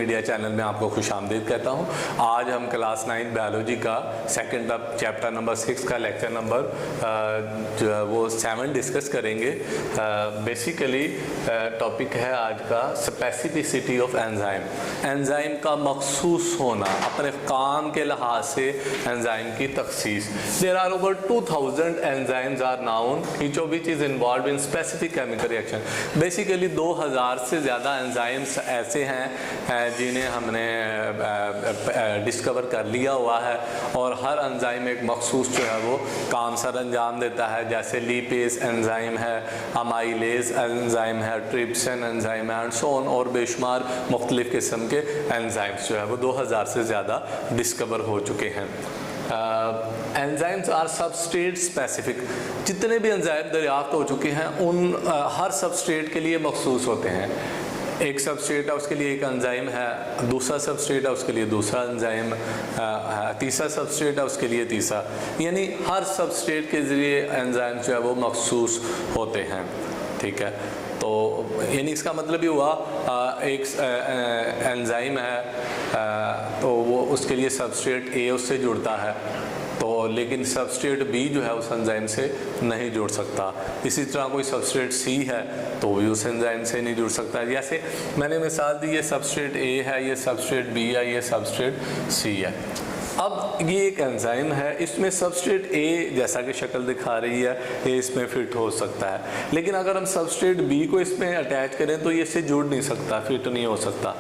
Media channel में आपको खुशामदीद कहता हूँ। आज हम क्लास 9 बायोलॉजी का सेकंड चैप्टर नंबर 6 का लेक्चर नंबर जो है वो 7 डिस्कस करेंगे। बेसिकली टॉपिक है आज का स्पेसिफिसिटी ऑफ एंजाइम। एंजाइम का मखसूस होना, अपने काम के लिहाज से एंजाइम की तखसीस। There are over 2000 enzymes are known each of which is involved in specific chemical reaction. Basically 2000 से ज़्यादा एंजाइम्स ऐसे हैं जिन्हें हमने डिस्कवर कर लिया हुआ है और हर एंजाइम एक मखसूस जो है वो काम सर अंजाम देता है। जैसे लीपेज एंजाइम है, अमाइलेज एंजाइम है, ट्रिप्सिन एंजाइम है एंड सो ऑन, और बेशुमार मुख्तलिफ किस्म के एंजाइम्स जो है वो 2000 से ज़्यादा डिस्कवर हो चुके हैं। Enzymes are substrate specific. जितने भी एंजाइम दरियाफ्त हो चुके हैं उन हर सबस्ट्रेट के लिए मखसूस होते हैं। एक सबस्ट्रेट है उसके लिए एक एंजाइम है, दूसरा सबस्ट्रेट है उसके लिए दूसरा एंजाइम, तीसरा सबस्ट्रेट है उसके लिए तीसरा, यानी हर सबस्ट्रेट के ज़रिए एंजाइम जो है वो मखसूस होते हैं। ठीक है, तो यानी इसका मतलब ये हुआ एक एंजाइम है तो वो उसके लिए सबस्ट्रेट ए उससे जुड़ता है, तो लेकिन सबस्ट्रेट बी जो है उस एंजाइम से नहीं जुड़ सकता। इसी तरह कोई सबस्ट्रेट सी है तो भी उस एंजाइम से नहीं जुड़ सकता। जैसे मैंने मिसाल दी, ये सबस्ट्रेट ए है, ये सबस्ट्रेट बी है, ये सबस्ट्रेट सी है। अब ये एक एंजाइम है, इसमें सबस्ट्रेट ए जैसा कि शक्ल दिखा रही है ये इसमें फिट हो सकता है, लेकिन अगर हम सबस्ट्रेट बी को इसमें अटैच करें तो ये इससे जुड़ नहीं सकता, फिट नहीं हो सकता।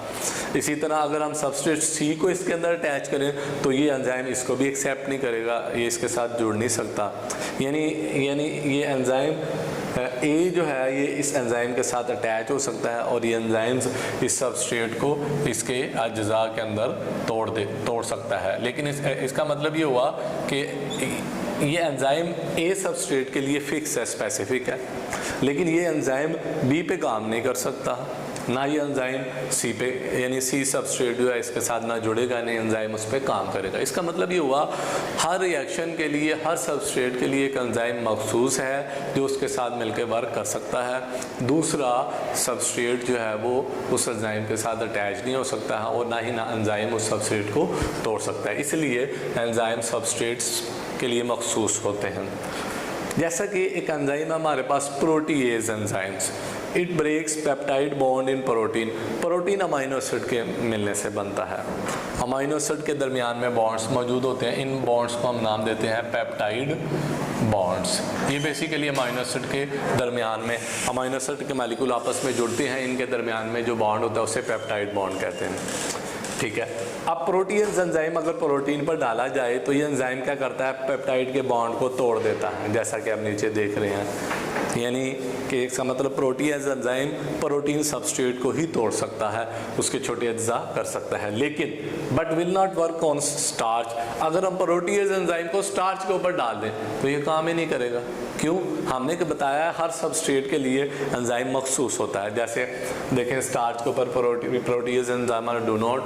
इसी तरह अगर हम सबस्ट्रेट सी को इसके अंदर अटैच करें तो ये एंजाइम इसको भी एक्सेप्ट नहीं करेगा, ये इसके साथ जुड़ नहीं सकता। यानी ये एंजाइम ए जो है ये इस एंजाइम के साथ अटैच हो सकता है और ये एंजाइम्स इस सबस्ट्रेट को इसके अज्जा के अंदर तोड़ सकता है। लेकिन इसका मतलब ये हुआ कि ये एंजाइम ए सबस्ट्रेट के लिए फिक्स है, स्पेसिफिक है, लेकिन ये एंजाइम बी पे काम नहीं कर सकता, ना ये एंजाइम सी पे, यानी सी सबस्ट्रेट जो है इसके साथ ना जुड़ेगा, नहीं एंजाइम उस पर काम करेगा। इसका मतलब ये हुआ हर रिएक्शन के लिए, हर सबस्ट्रेट के लिए एक एंजाइम मखसूस है जो उसके साथ मिलकर वर्क कर सकता है। दूसरा सबस्ट्रेट जो है वो उस एंजाइम के साथ अटैच नहीं हो सकता है और ना ही ना एंजाइम उस सबस्ट्रेट को तोड़ सकता है। इसलिए एंजाइम सबस्ट्रेट्स के लिए मखसूस होते हैं। जैसा कि एक एंजाइम है हमारे पास protease enzymes, it breaks peptide bond in protein. Protein amino acid के मिलने से बनता है। अमाइनो एसिड के दरमियान में बॉन्ड्स मौजूद होते हैं, इन बॉन्ड्स को हम नाम देते हैं पेप्टाइड बॉन्ड्स। ये बेसिकली अमाइनो एसिड के दरमियान में, अमाइनो एसिड के मॉलिक्यूल आपस में जुड़ते हैं, इनके दरमियान में जो बॉन्ड होता है उसे पेप्टाइड बॉन्ड कहते हैं। ठीक है, अब प्रोटीन एंजाइम अगर प्रोटीन पर डाला जाए तो ये एंजाइम क्या करता है, पेप्टाइड के बॉन्ड को तोड़ देता है, जैसा कि आप नीचे देख रहे हैं। यानी कि इसका मतलब प्रोटीज एंजाइम प्रोटीन सबस्ट्रेट को ही तोड़ सकता है, उसके छोटे अज्जा कर सकता है, लेकिन but will not work on starch. अगर हम प्रोटीज एंजाइम को स्टार्च के ऊपर डाल दें तो ये काम ही नहीं करेगा। क्यों? हमने कि बताया हर सबस्ट्रेट के लिए एंजाइम मखसूस होता है। जैसे देखें स्टार्च के ऊपर proteases enzyme do not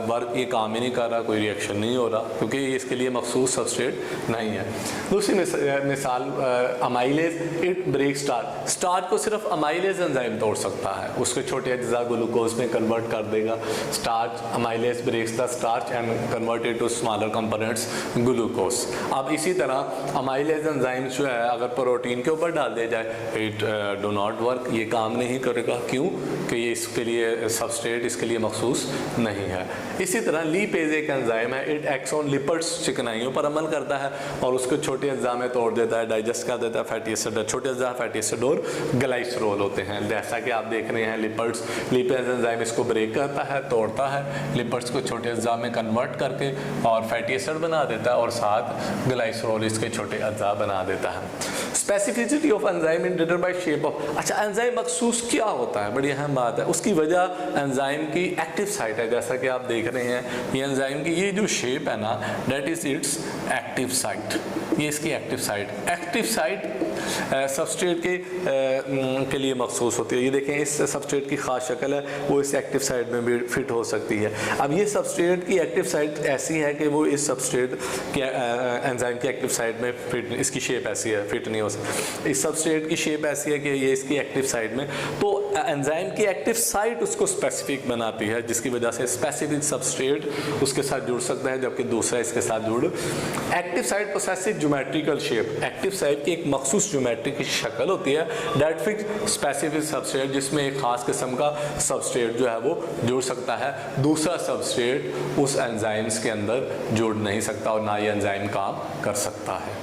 work, ये काम ही नहीं कर रहा, कोई रिएक्शन नहीं हो रहा क्योंकि इसके लिए मखसूस सबस्ट्रेट नहीं है। दूसरी मिसाल amylase, it break starch. Starch को सिर्फ अमाइलेज एंजाइम तोड़ सकता है, उसके छोटे अज्जा ग्लूकोज में कन्वर्ट कर देगा। Starch amylase breaks the starch and convert it to smaller components glucose. अब इसी तरह अमाइलेज एंजाइम जो है अगर प्रोटीन के ऊपर डाल दिया जाए इट डू नॉट वर्क, ये काम नहीं करेगा। क्यों? कि ये इसके लिए सबस्ट्रेट इसके लिए मखसूस नहीं है। इसी तरह लीपेज एक एंजाइम है, इट एक्ट्स ऑन लिपिड्स, चिकनाइयों पर अमल करता है और उसको छोटे अज्जा में तोड़ देता है, डाइजेस्ट कर देता है फैटी एसिड। छोटे अज्जा फैटी एसिड और ग्लाइसरोल होते हैं। जैसा कि आप देख रहे हैं लिपिड्स, लिपेज एंजाइम इसको ब्रेक करता है, तोड़ता है, लिपिड्स को छोटे अज्जा में कन्वर्ट करके और फैटी एसिड बना देता है और साथ ग्लाइसरोल इसके छोटे अज्जा बना देता है। Specificity of enzyme in determined by shape of. अच्छा, एंजाइम मखसूस क्या होता है, बड़ी अहम बात है। उसकी वजह एंजाइम की एक्टिव साइट है, जैसा कि आप देख रहे हैं ये एंजाइम की ये जो शेप है ना, that is it's active site. ये इसकी active site, active site substrate के लिए मखसूस होती है। ये देखें इस सबस्ट्रेट की खास शक्ल है, वो इस एक्टिव साइट में भी फिट हो सकती है। अब ये सबस्ट्रेट की एक्टिव साइट ऐसी है कि वो इस सबस्ट्रेट के एंजाइम की एक्टिव साइट में फिट, इसकी शेप ऐसी है, फिट नहीं हो सकती। इस सबस्ट्रेट की शेप ऐसी है कि ये इसकी एक्टिव साइट में, तो एंजाइम की एक्टिव साइट उसको स्पेसिफिक बनाती है, जिसकी वजह से स्पेसिफिक सबस्ट्रेट उसके साथ जुड़ सकता है जबकि दूसरा इसके साथ जुड़। Active site possessive geometrical shape, active site की एक मखसूस ज्योमेट्री की शक्ल होती है दैट फिक्स स्पेसिफिक सबस्ट्रेट, जिसमें एक खास किस्म का सबस्ट्रेट जो है वो जुड़ सकता है, दूसरा सबस्ट्रेट उस एंजाइम्स के अंदर जुड़ नहीं सकता और ना ही एंजाइम काम कर सकता है।